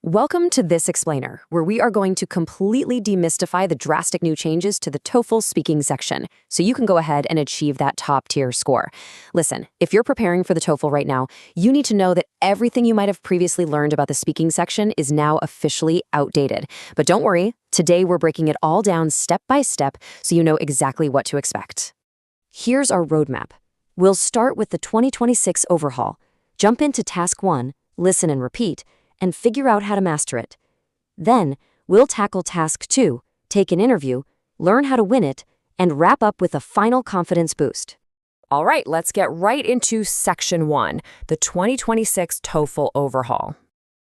Welcome to This Explainer, where we are going to completely demystify the drastic new changes to the TOEFL speaking section, so you can go ahead and achieve that top-tier score. Listen, if you're preparing for the TOEFL right now, you need to know that everything you might have previously learned about the speaking section is now officially outdated. But don't worry, today we're breaking it all down step by step so you know exactly what to expect. Here's our roadmap. We'll start with the 2026 overhaul, jump into Task 1, listen and repeat, and figure out how to master it. Then, we'll tackle Task 2, take an interview, learn how to win it, and wrap up with a final confidence boost. All right, let's get right into Section 1, the 2026 TOEFL overhaul.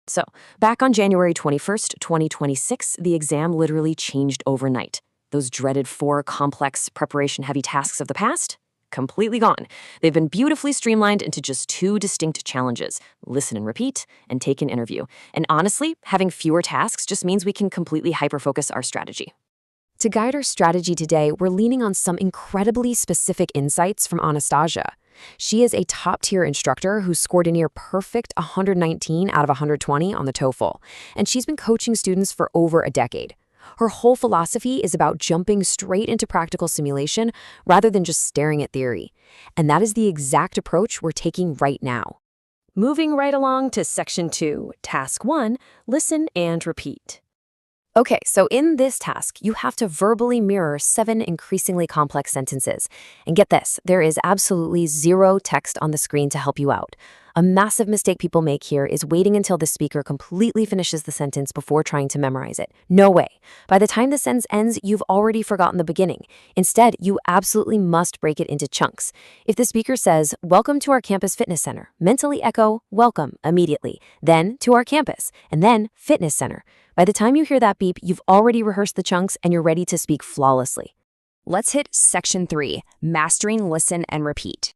So, back on January 21st, 2026, the exam literally changed overnight. Those dreaded 4 complex, preparation-heavy tasks of the past? Completely gone. They've been beautifully streamlined into just 2 distinct challenges: listen and repeat, and take an interview. And honestly, having fewer tasks just means we can completely hyper-focus our strategy. To guide our strategy today, we're leaning on some incredibly specific insights from Anastasia. She is a top-tier instructor who scored a near-perfect 119 out of 120 on the TOEFL, and she's been coaching students for over a decade. Her whole philosophy is about jumping straight into practical simulation rather than just staring at theory. And that is the exact approach we're taking right now. Moving right along to Section 2, Task 1, listen and repeat. Okay, so in this task, you have to verbally mirror 7 increasingly complex sentences. And get this, there is absolutely zero text on the screen to help you out. A massive mistake people make here is waiting until the speaker completely finishes the sentence before trying to memorize it. No way. By the time the sentence ends, you've already forgotten the beginning. Instead, you absolutely must break it into chunks. If the speaker says, "Welcome to our campus fitness center," mentally echo "welcome" immediately, then to our campus, and then fitness center. By the time you hear that beep, you've already rehearsed the chunks and you're ready to speak flawlessly. Let's hit Section 3, mastering listen and repeat.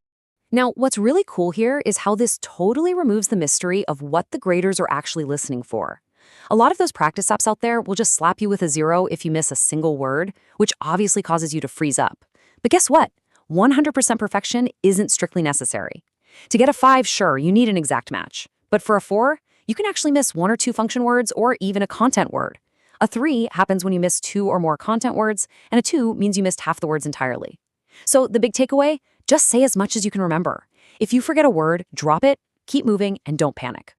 Now, what's really cool here is how this totally removes the mystery of what the graders are actually listening for. A lot of those practice apps out there will just slap you with a 0 if you miss a single word, which obviously causes you to freeze up. But guess what? 100% perfection isn't strictly necessary. To get a 5, sure, you need an exact match. But for a 4, you can actually miss 1 or 2 function words or even a content word. A 3 happens when you miss 2 or more content words, and a 2 means you missed half the words entirely. So the big takeaway? Just say as much as you can remember. If you forget a word, drop it, keep moving, and don't panic.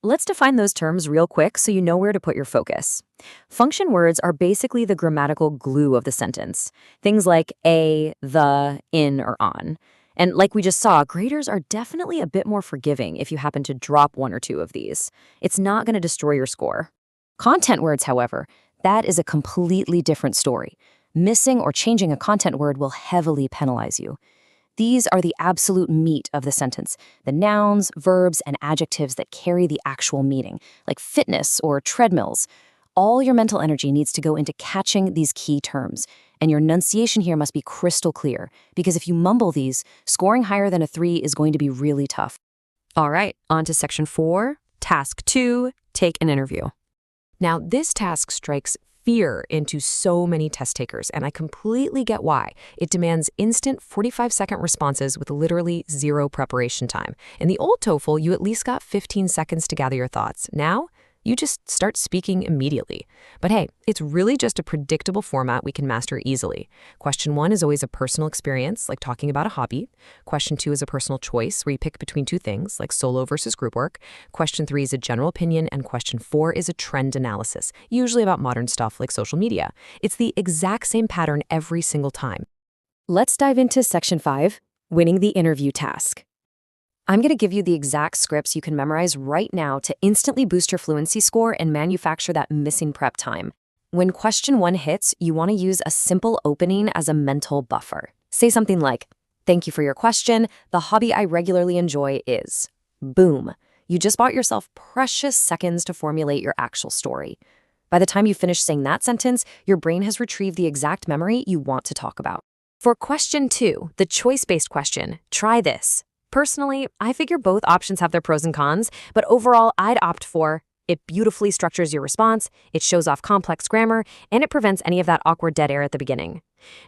Let's define those terms real quick so you know where to put your focus. Function words are basically the grammatical glue of the sentence. Things like a, the, in, or on. And like we just saw, graders are definitely a bit more forgiving if you happen to drop 1 or 2 of these. It's not going to destroy your score. Content words, however, that is a completely different story. Missing or changing a content word will heavily penalize you. These are the absolute meat of the sentence, the nouns, verbs, and adjectives that carry the actual meaning, like fitness or treadmills. All your mental energy needs to go into catching these key terms, and your enunciation here must be crystal clear, because if you mumble these, scoring higher than a 3 is going to be really tough. All right, on to Section 4, Task 2, take an interview. Now, this task strikes fear into so many test takers, and I completely get why. It demands instant 45-second responses with literally 0 preparation time. In the old TOEFL, you at least got 15 seconds to gather your thoughts. Now, you just start speaking immediately. But hey, it's really just a predictable format we can master easily. Question 1 is always a personal experience, like talking about a hobby. Question 2 is a personal choice, where you pick between 2 things, like solo versus group work. Question 3 is a general opinion, and question 4 is a trend analysis, usually about modern stuff like social media. It's the exact same pattern every single time. Let's dive into Section 5, winning the interview task. I'm going to give you the exact scripts you can memorize right now to instantly boost your fluency score and manufacture that missing prep time. When question 1 hits, you want to use a simple opening as a mental buffer. Say something like, "Thank you for your question. The hobby I regularly enjoy is..." Boom. You just bought yourself precious seconds to formulate your actual story. By the time you finish saying that sentence, your brain has retrieved the exact memory you want to talk about. For question 2, the choice-based question, try this. Personally, I figure both options have their pros and cons, but overall, I'd opt for it beautifully structures your response, it shows off complex grammar, and it prevents any of that awkward dead air at the beginning.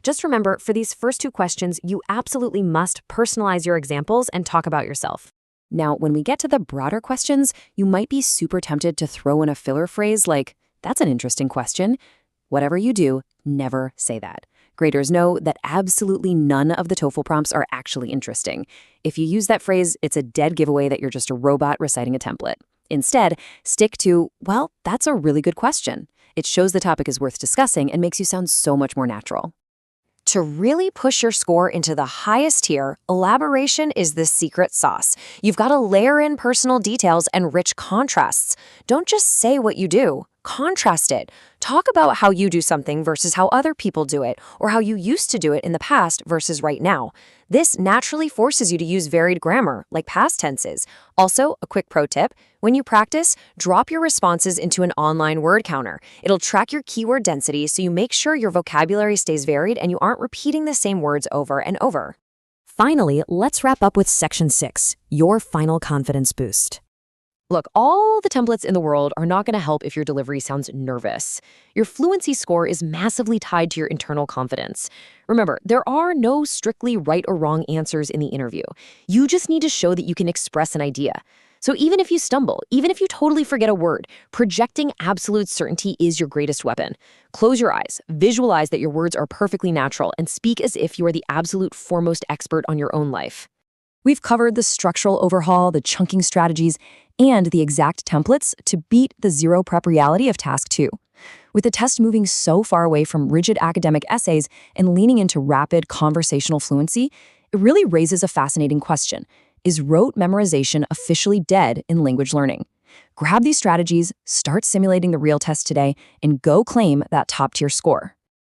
Just remember, for these first 2 questions, you absolutely must personalize your examples and talk about yourself. Now, when we get to the broader questions, you might be super tempted to throw in a filler phrase like, "That's an interesting question." Whatever you do, never say that. Graders know that absolutely none of the TOEFL prompts are actually interesting. If you use that phrase, it's a dead giveaway that you're just a robot reciting a template. Instead, stick to, "Well, that's a really good question." It shows the topic is worth discussing and makes you sound so much more natural. To really push your score into the highest tier, elaboration is the secret sauce. You've got to layer in personal details and rich contrasts. Don't just say what you do. Contrast it. Talk about how you do something versus how other people do it, or how you used to do it in the past versus right now. This naturally forces you to use varied grammar, like past tenses. Also, a quick pro tip, when you practice, drop your responses into an online word counter. It'll track your keyword density so you make sure your vocabulary stays varied and you aren't repeating the same words over and over. Finally, let's wrap up with Section 6, your final confidence boost. Look, all the templates in the world are not going to help if your delivery sounds nervous. Your fluency score is massively tied to your internal confidence. Remember, there are no strictly right or wrong answers in the interview. You just need to show that you can express an idea. So even if you stumble, even if you totally forget a word, projecting absolute certainty is your greatest weapon. Close your eyes, visualize that your words are perfectly natural, and speak as if you are the absolute foremost expert on your own life. We've covered the structural overhaul, the chunking strategies, and the exact templates to beat the zero prep reality of Task 2. With the test moving so far away from rigid academic essays and leaning into rapid conversational fluency, it really raises a fascinating question. Is rote memorization officially dead in language learning? Grab these strategies, start simulating the real test today, and go claim that top-tier score.